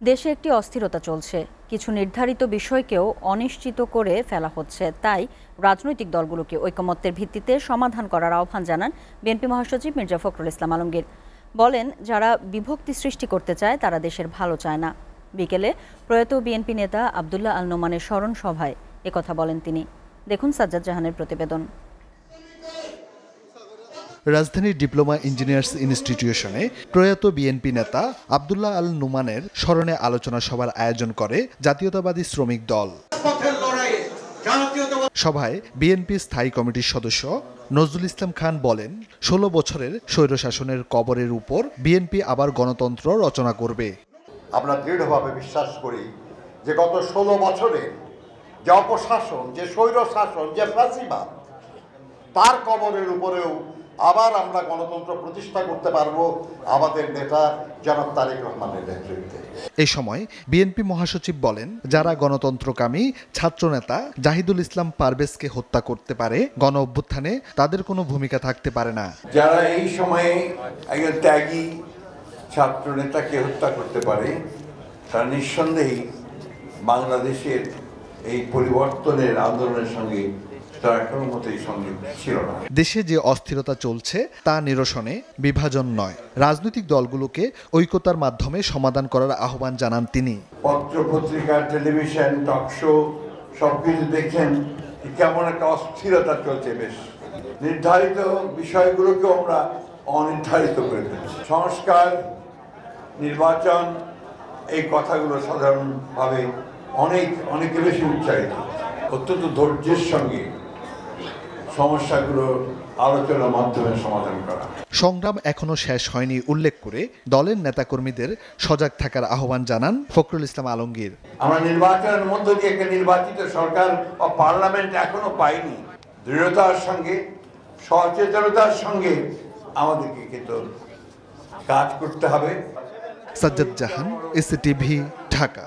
দেশে একটি অস্থিরতা চলছে, কিছু নির্ধারিত বিষয়কেও অনিশ্চিত করে ফেলা হচ্ছে। তাই রাজনৈতিক দলগুলোকে ঐকমত্যের ভিত্তিতে সমাধান করার আহ্বান জানান বিএনপি মহাসচিব মির্জা ফখরুল ইসলাম আলমগীর। বলেন, যারা বিভক্তি সৃষ্টি করতে চায় তারা দেশের ভালো চায় না। বিকেলে প্রয়াত বিএনপি নেতা আব্দুল্লাহ আল নোমানের স্মরণ সভায় একথা বলেন তিনি। দেখুন সাজ্জাদ জাহানের প্রতিবেদন। রাজধানীর ডিপ্লোমা ইঞ্জিনিয়ার্স ইনস্টিটিউশনে প্রয়াত বিএনপি নেতা আব্দুল্লাহ আল নোমানের স্মরণে আলোচনা সভার আয়োজন করে জাতীয়তাবাদী শ্রমিক দল। সভায় বিএনপি স্থায়ী কমিটির সদস্য নজরুল ইসলাম খান বলেন, ১৬ বছরের স্বৈরশাসনের কবরের উপর বিএনপি আবার গণতন্ত্র রচনা করবে। আমরা দৃঢ়ভাবে বিশ্বাস করি যে গত ১৬ বছরে যে অপশাসন, যে স্বৈরশাসন, যে ফ্যাসিবাদ, তার কবরের উপরেও আবার আমরা গণতন্ত্র প্রতিষ্ঠা করতে পারবো আমাদের নেতা জনাব তারেক রহমানের নেতৃত্বে। এই সময় বিএনপি মহাসচিব বলেন, যারা গণতন্ত্রকামী ছাত্রনেতা জাহিদুল ইসলাম পারভেজকে হত্যা করতে পারে, গণ অভ্যুত্থানে তাদের কোনো ভূমিকা থাকতে পারে না। যারা এই সময়ে একজন ত্যাগী ছাত্রনেতাকে হত্যা করতে পারে, তারা নিঃসন্দেহেই বাংলাদেশের এই পরিবর্তনের আন্দোলনের সঙ্গে দেশে যে অস্থিরতা চলছে তা নিরসনে বিভাজন নয়, রাজনৈতিক দলগুলোকে ঐক্যতার মাধ্যমে সমাধান করার আহ্বান জানান তিনি। পত্র পত্রিকা, টেলিভিশন, টকশো সবকিছু দেখেন কেমন একটা অস্থিরতা চলছে। বেশ নির্ধারিত বিষয়গুলোকে আমরা অনির্ধারিত করে ফেলছি। সংস্কার, নির্বাচন, এই কথাগুলো সাধারণভাবে অনেক বেশি উচ্চারিত। অত্যন্ত ধৈর্যের সঙ্গে সমস্যাগুলো আলোচনার মাধ্যমে সমাধান করা। সংগ্রাম এখনো শেষ হয়নি উল্লেখ করে দলের নেতাকর্মীদের সজাগ থাকার আহ্বান জানান ফখরুল ইসলাম আলমগীর। আমরা নির্বাচনের মধ্য দিয়ে একটা নির্বাচিত সরকার ও পার্লামেন্ট এখনো পাইনি। দৃঢ়তার সঙ্গে, সচেতনতার সঙ্গে আমাদেরকে কিন্তু কাজ করতে হবে। সাজ্জাদ জাহান, এসএটিভি, ঢাকা।